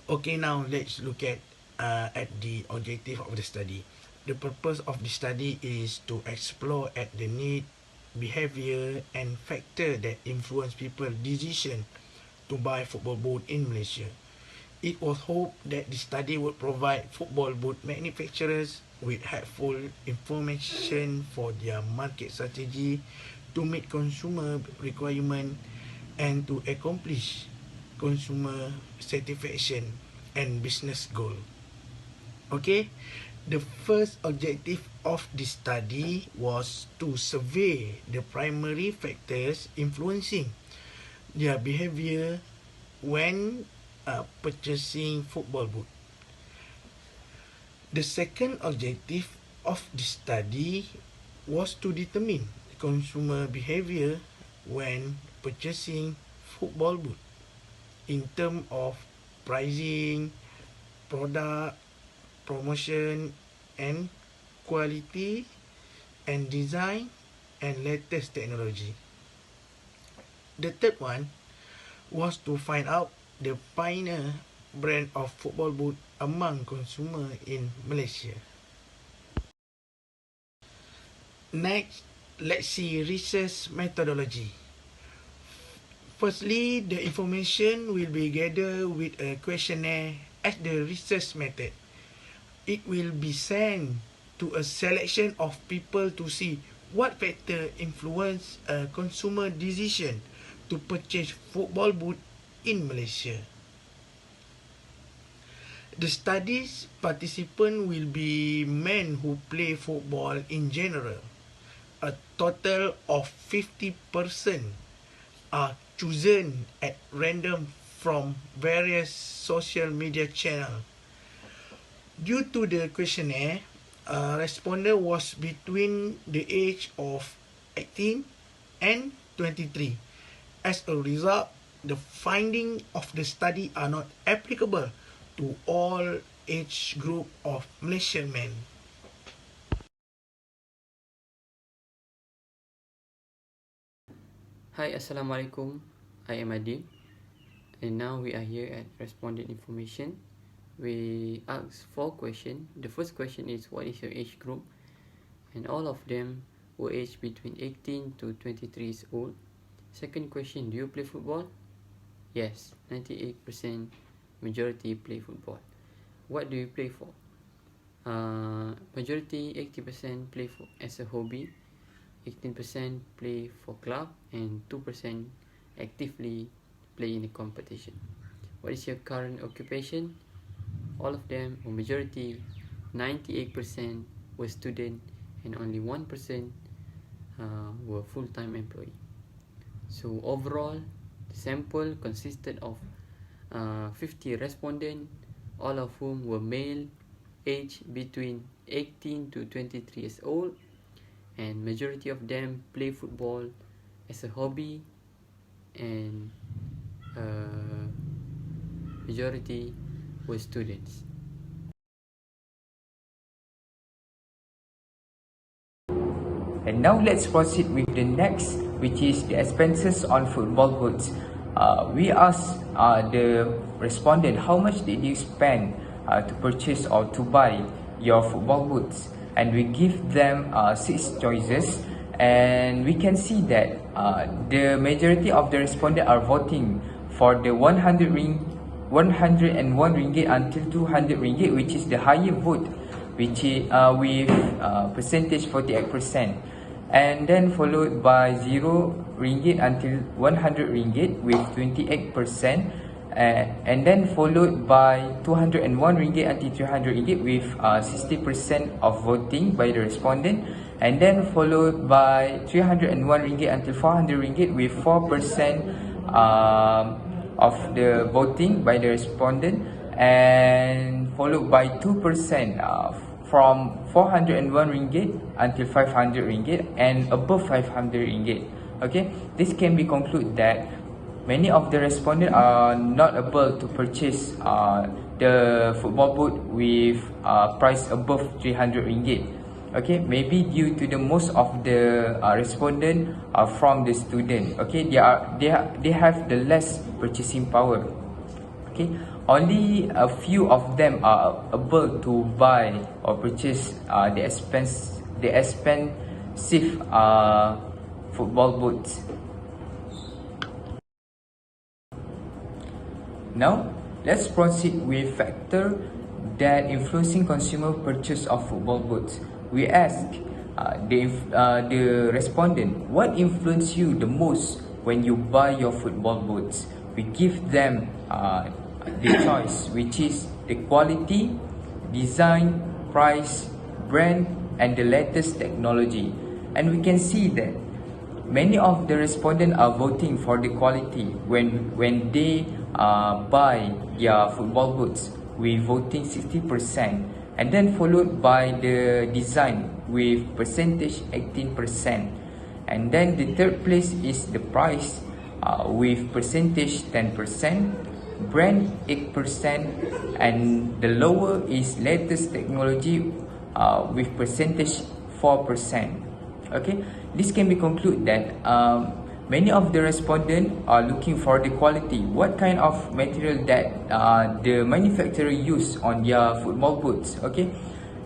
Okay, now let's look at the objective of the study. The purpose of the study is to explore at the need, behaviour and factor that influence people's decision to buy football boot in Malaysia. It was hoped that the study would provide football boot manufacturers with helpful information for their market strategy to meet consumer requirement and to accomplish consumer satisfaction and business goal. Okay, the first objective of the study was to survey the primary factors influencing their behavior when purchasing football boot. The second objective of the study was to determine consumer behavior when purchasing football boot in terms of pricing, product, promotion and quality and design and latest technology. The third one was to find out the pioneer brand of football boot among consumer in Malaysia. Next, let's see research methodology. Firstly, the information will be gathered with a questionnaire as the research method. It will be sent to a selection of people to see what factor influence a consumer decision to purchase football boot in Malaysia. The study's participants will be men who play football in general. A total of 50 persons are chosen at random from various social media channels. Due to the questionnaire, a respondent was between the age of 18 and 23. As a result, the findings of the study are not applicable to all age group of Malaysian men. Hi, Assalamualaikum. I am Adi, and now we are here at respondent information. We asked 4 questions. The first question is, what is your age group? And all of them were aged between 18 to 23 years old. Second question, do you play football? Yes, 98% majority play football. What do you play for? Majority 80% play for as a hobby, 18% play for club, and 2% actively play in a competition. What is your current occupation? All of them, or majority, 98% were student and only 1% were full-time employee. So overall, the sample consisted of 50 respondents, all of whom were male, aged between 18 to 23 years old, and majority of them play football as a hobby, and majority were students. And now let's proceed with the next, which is the expenses on football boots. We asked the respondent how much did you spend to purchase or to buy your football boots, and we give them 6 choices, and we can see that the majority of the respondents are voting for the 101 ringgit until 200 ringgit, which is the higher vote, which is with percentage 48%, and then followed by 0 ringgit until 100 ringgit with 28%, and then followed by 201 ringgit until 300 ringgit with 60% of voting by the respondent, and then followed by 301 ringgit until 400 ringgit with 4% of the voting by the respondent, and followed by 2% from 401 ringgit until 500 ringgit and above 500 ringgit. Okay, this can be concluded that many of the respondents are not able to purchase the football boot with price above 300 ringgit. Okay, maybe due to the most of the respondent are from the student. Okay, they have the less purchasing power. Okay, only a few of them are able to buy or purchase the expensive football boots. Now, let's proceed with factor that influencing consumer purchase of football boots. We ask the respondent, what influenced you the most when you buy your football boots? We give them the choice, which is the quality, design, price, brand, and the latest technology. And we can see that many of the respondents are voting for the quality when they buy their football boots, with voting 60%, and then followed by the design with percentage 18%, and then the third place is the price with percentage 10%, brand 8%, and the lower is latest technology with percentage 4%. Okay, this can be concluded that many of the respondents are looking for the quality. What kind of material that the manufacturer use on their football boots? Okay,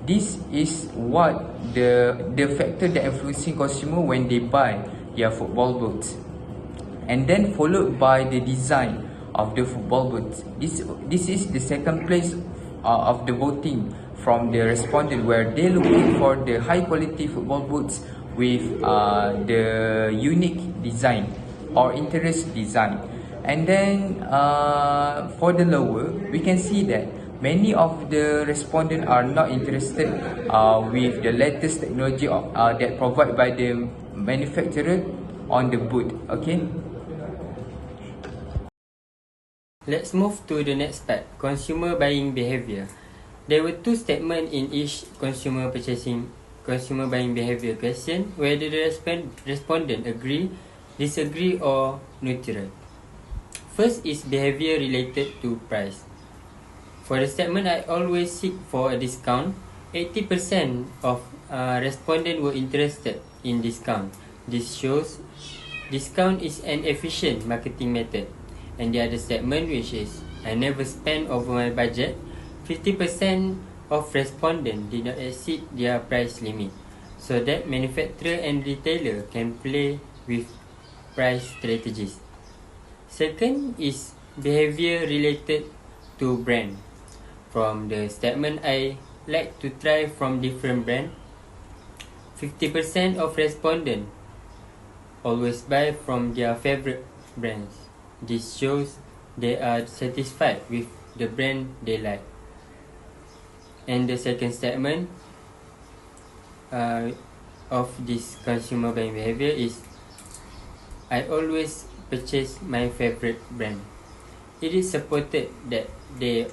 this is what the factor that influencing consumer when they buy their football boots, and then followed by the design of the football boots. This is the second place of the voting from the respondent, where they looking for the high quality football boots with the unique design or interest design. And then for the lower, we can see that many of the respondents are not interested with the latest technology that provided by the manufacturer on the boot. Okay, Let's move to the next part, consumer buying behavior. There were two statements in each consumer buying behavior question, whether the respondent agree, disagree, or neutral. First is behavior related to price. For the statement, I always seek for a discount, 80% of respondents were interested in discount. This shows discount is an efficient marketing method. And the other statement, which is I never spend over my budget, 50% of respondents did not exceed their price limit, so that manufacturer and retailer can play with price strategies. Second is behavior related to brand. From the statement, I like to try from different brand, 50% of respondents always buy from their favorite brands. This shows they are satisfied with the brand they like. And the second statement of this consumer buying behavior is I always purchase my favorite brand. It is supported that they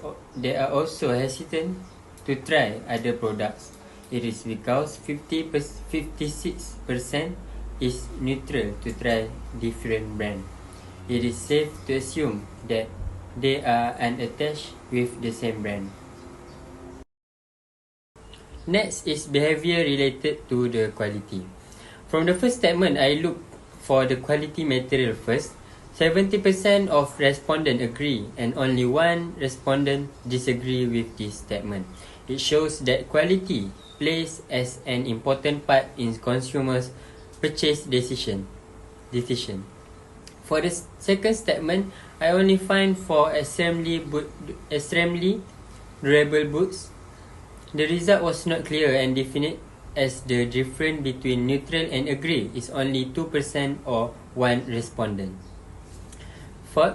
are also hesitant to try other products. It is because 56% is neutral to try different brands. It is safe to assume that they are unattached with the same brand. Next is behavior related to the quality. From the first statement, I look for the quality material first. 70% of respondents agree and only one respondent disagree with this statement. It shows that quality plays as an important part in consumers' purchase decision. For the second statement, I only find for extremely durable boots. The result was not clear and definite, as the difference between neutral and agree is only 2% or one respondent. Fourth,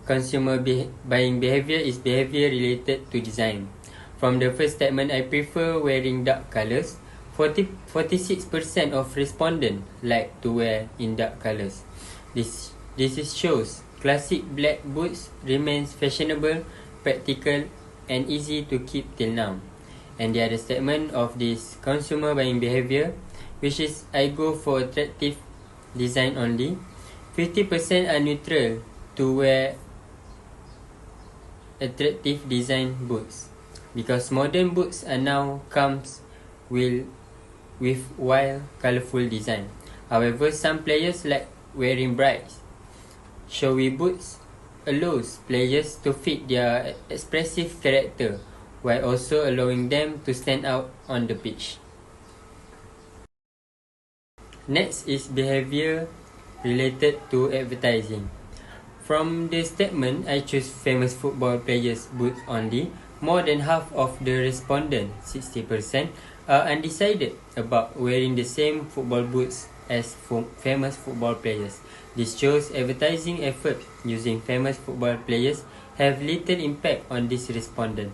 consumer buying behavior is behavior related to design. From the first statement, I prefer wearing dark colors. 46% of respondents like to wear in dark colors. This shows classic black boots remains fashionable, practical, and easy to keep till now. And the other statement of this consumer buying behavior, which is I go for attractive design only. 50% are neutral to wear attractive design boots, because modern boots are now comes with wild, colorful design. However, some players like wearing bright, showy boots. allows players to fit their expressive character while also allowing them to stand out on the pitch. Next is behavior related to advertising. From the statement, I choose famous football players' boots only. More than half of the respondents, 60%, are undecided about wearing the same football boots as famous football players. This shows advertising effort using famous football players have little impact on this respondent.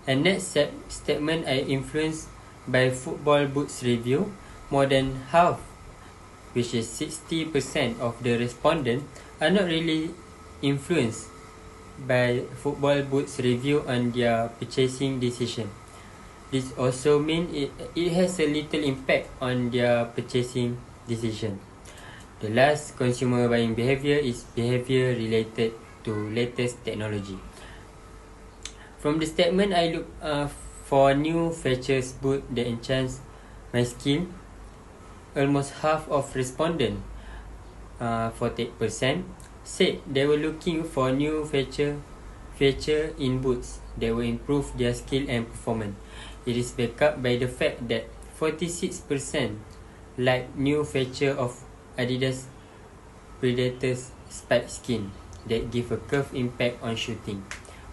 And next statement I influenced by football boots review. More than half, which is 60% of the respondents, are not really influenced by football boots review on their purchasing decision. This also means it has a little impact on their purchasing decision. The last consumer buying behavior is behavior related to latest technology. From the statement, I look for new features boot that enhance my skill. Almost half of respondents, 48%, said they were looking for new feature in boots that will improve their skill and performance. It is backed up by the fact that 46% like new feature of Adidas Predator's spike skin that give a curved impact on shooting.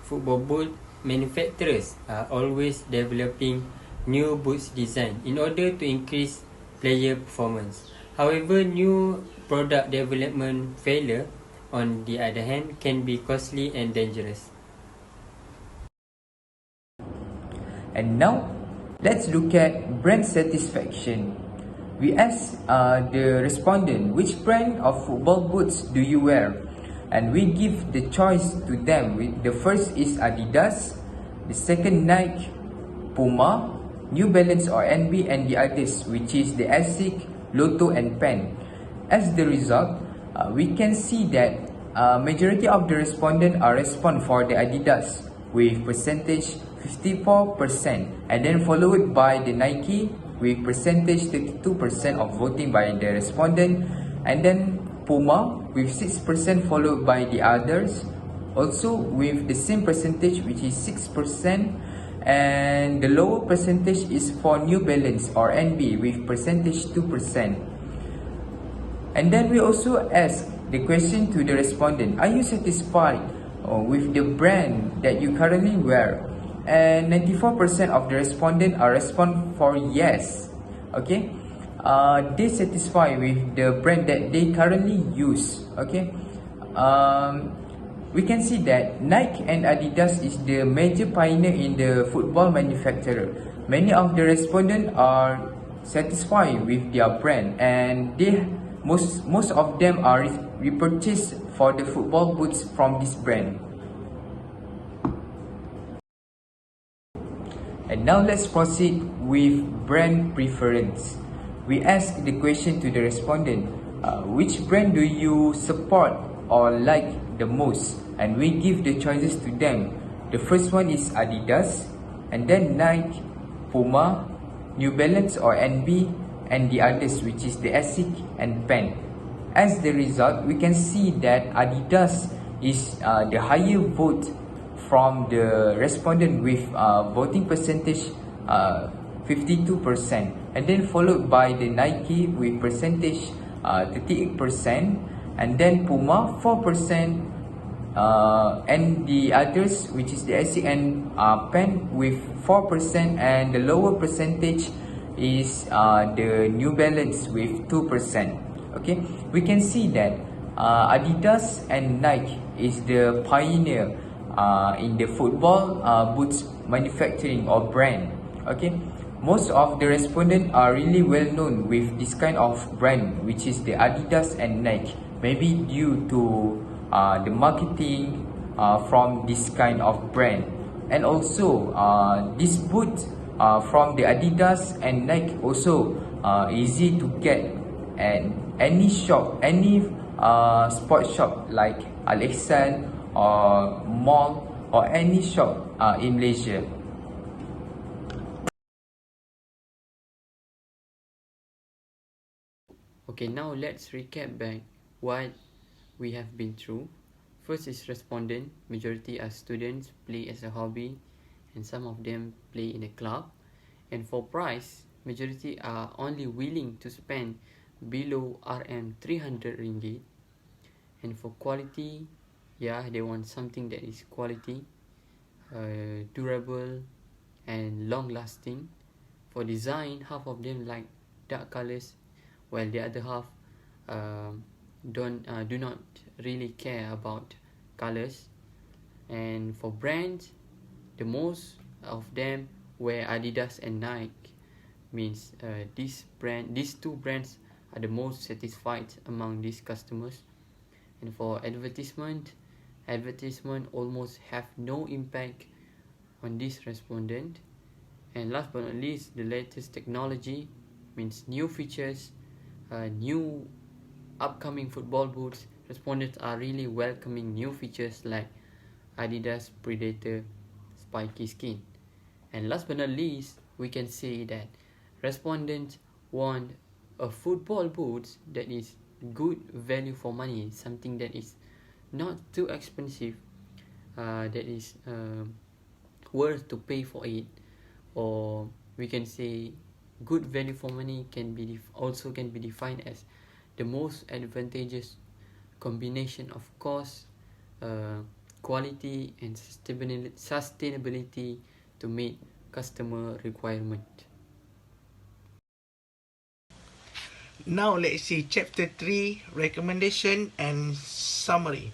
Football boot manufacturers are always developing new boots design in order to increase player performance. However, new product development failure, on the other hand, can be costly and dangerous. And now, let's look at brand satisfaction. We asked the respondent, which brand of football boots do you wear? And we give the choice to them. The first is Adidas, the second Nike, Puma, New Balance or NB, and the others, which is the Asics, Lotto, and Pen. As the result, we can see that majority of the respondents are respond for the Adidas with percentage 54%, and then followed by the Nike with percentage 32% of voting by the respondent, and then Puma with 6% followed by the others, also with the same percentage, which is 6%, and the lower percentage is for New Balance or NB with percentage 2%. And then we also ask the question to the respondent, are you satisfied with the brand that you currently wear? And 94% of the respondent are respond for yes. Okay, they satisfy with the brand that they currently use. Okay, we can see that Nike and Adidas is the major pioneer in the football manufacturer. Many of the respondents are satisfied with their brand, and most of them are repurchased for the football boots from this brand. And now let's proceed with brand preference. We ask the question to the respondent, which brand do you support or like the most? And we give the choices to them. The first one is Adidas, and then Nike, Puma, New Balance or NB, and the others, which is the Asics and Pen. As the result, we can see that Adidas is the higher vote from the respondent with voting percentage 52%, and then followed by the Nike with percentage 38%, and then Puma 4%, and the others, which is the Asics and Pen with 4%, and the lower percentage is the New Balance with 2%. Okay, we can see that Adidas and Nike is the pioneer in the football boots manufacturing or brand. Okay, most of the respondents are really well known with this kind of brand, which is the Adidas and Nike, maybe due to the marketing from this kind of brand. And also this boot from the Adidas and Nike also easy to get at any shop, any sports shop like Al-Ihsan or mall or any shop in Malaysia. Okay, now let's recap back what we have been through. First is respondent. Majority are students, play as a hobby, and some of them play in a club. And for price, majority are only willing to spend below RM 300 ringgit. And for quality, yeah, they want something that is quality, durable, and long lasting. For design, half of them like dark colors, while the other half do not really care about colors. And for brands, the most of them wear Adidas and Nike. Means these two brands are the most satisfied among these customers. And for advertisement almost have no impact on this respondent. And last but not least, the latest technology, means new features, new upcoming football boots. Respondents are really welcoming new features like Adidas Predator spiky skin. And last but not least, we can say that respondents want a football boots that is good value for money, something that is not too expensive, that is worth to pay for it. Or we can say good value for money also can be defined as the most advantageous combination of cost, quality, and sustainability to meet customer requirement. Now let's see chapter 3, recommendation and summary.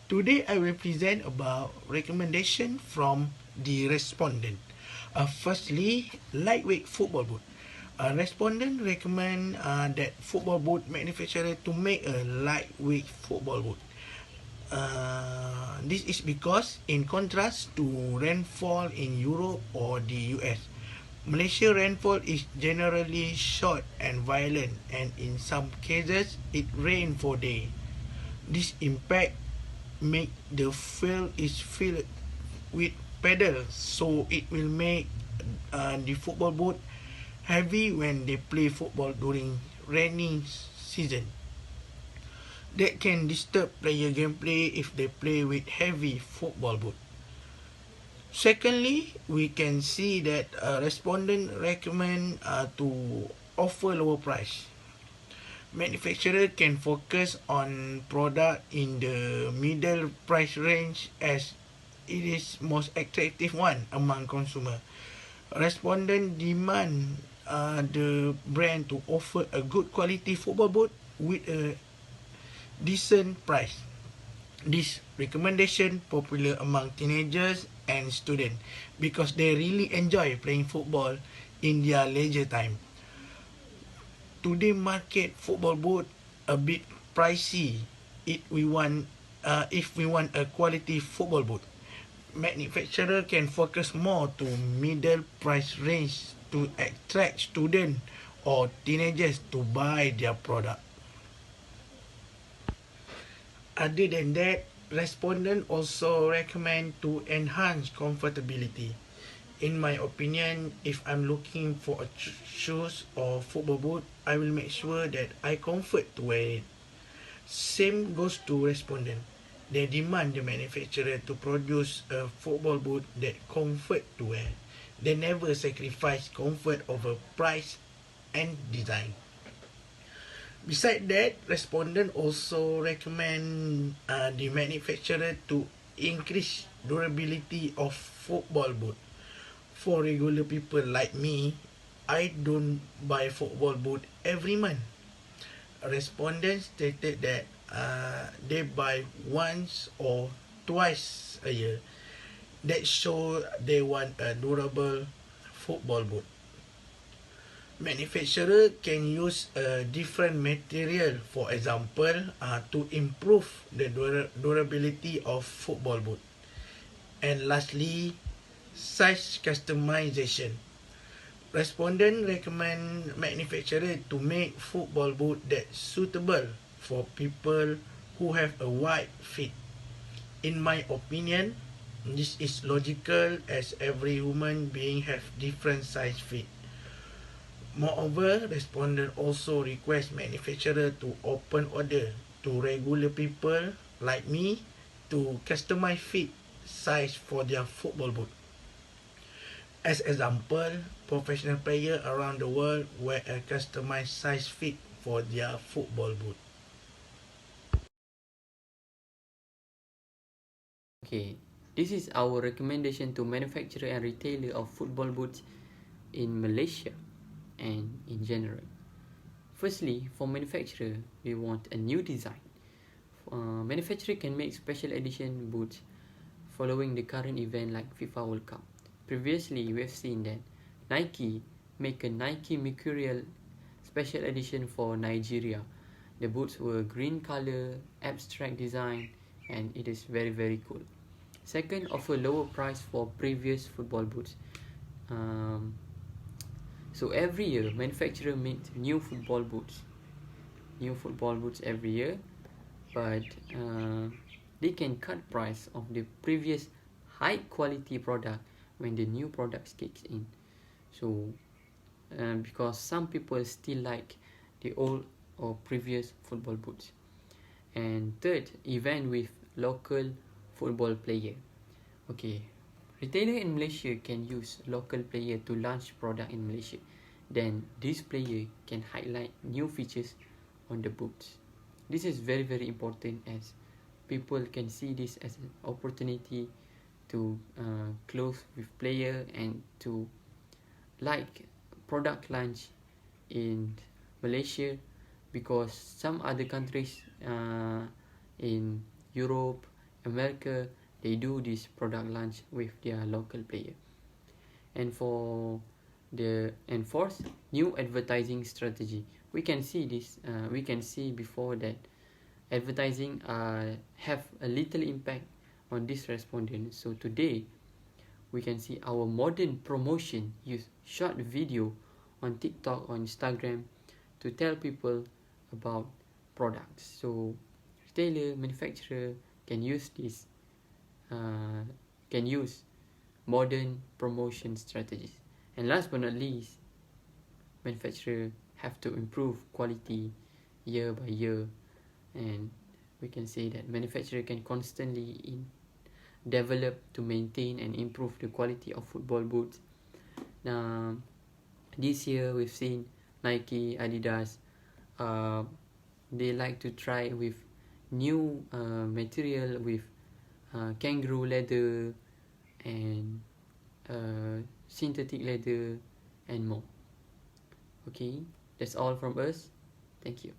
Today I will present about recommendation from the respondent. Firstly, lightweight football boot. Respondent recommend that football boot manufacturer to make a lightweight football boot. This is because in contrast to rainfall in Europe or the US, Malaysia rainfall is generally short and violent, and in some cases it rain for days. This impact make the field is filled with pedals, so it will make the football boot heavy when they play football during rainy season. That can disturb player gameplay if they play with heavy football boot. Secondly, we can see that respondent recommend to offer lower price. Manufacturer can focus on product in the middle price range as it is most attractive one among consumer. Respondent demand the brand to offer a good quality football boot with a decent price. This recommendation popular among teenagers and students because they really enjoy playing football in their leisure time. Today market football boot a bit pricey if we want a quality football boot. Manufacturer can focus more to middle price range to attract students or teenagers to buy their product. Other than that, respondents also recommend to enhance comfortability. In my opinion, if I'm looking for a shoes or football boot, I will make sure that I comfort to wear it. Same goes to respondent. They demand the manufacturer to produce a football boot that comfort to wear. They never sacrifice comfort over price and design. Besides that, respondent also recommend the manufacturer to increase durability of football boot. For regular people like me, I don't buy football boot every month. Respondents stated that they buy once or twice a year. That show they want a durable football boot. Manufacturer can use a different material, for example, to improve the durability of football boot. And lastly, size customization. Respondent recommend manufacturer to make football boot that suitable for people who have a wide feet. In my opinion, this is logical as every human being have different size feet. Moreover, respondent also request manufacturer to open order to regular people like me to customize fit size for their football boot. As example, professional players around the world wear a customized size fit for their football boot. Okay, this is our recommendation to manufacturer and retailer of football boots in Malaysia and in general. Firstly, for manufacturer, we want a new design. Manufacturer can make special edition boots following the current event like FIFA World Cup. Previously, we have seen that Nike make a Nike Mercurial special edition for Nigeria. The boots were green color, abstract design, and it is very cool. Second, offer lower price for previous football boots. So every year, manufacturer makes new football boots every year, but they can cut price of the previous high quality product when the new products kicks in. So because some people still like the old or previous football boots. And third, event with local football player. Okay, retailer in Malaysia can use local player to launch product in Malaysia. Then this player can highlight new features on the boots. This is very important as people can see this as an opportunity to close with player and to like product launch in Malaysia, because some other countries in Europe, America, they do this product launch with their local player. And for the enforce new advertising strategy, we can see this. We can see before that advertising have a little impact on this respondent. So today we can see our modern promotion use short video on TikTok or Instagram to tell people about products. So retailer, manufacturer can use this, can use modern promotion strategies. And last but not least, manufacturer have to improve quality year by year, and we can say that manufacturer can constantly develop to maintain and improve the quality of football boots. Now, this year we've seen Nike, Adidas, they like to try with new material with kangaroo leather and synthetic leather and more. Okay, that's all from us. Thank you.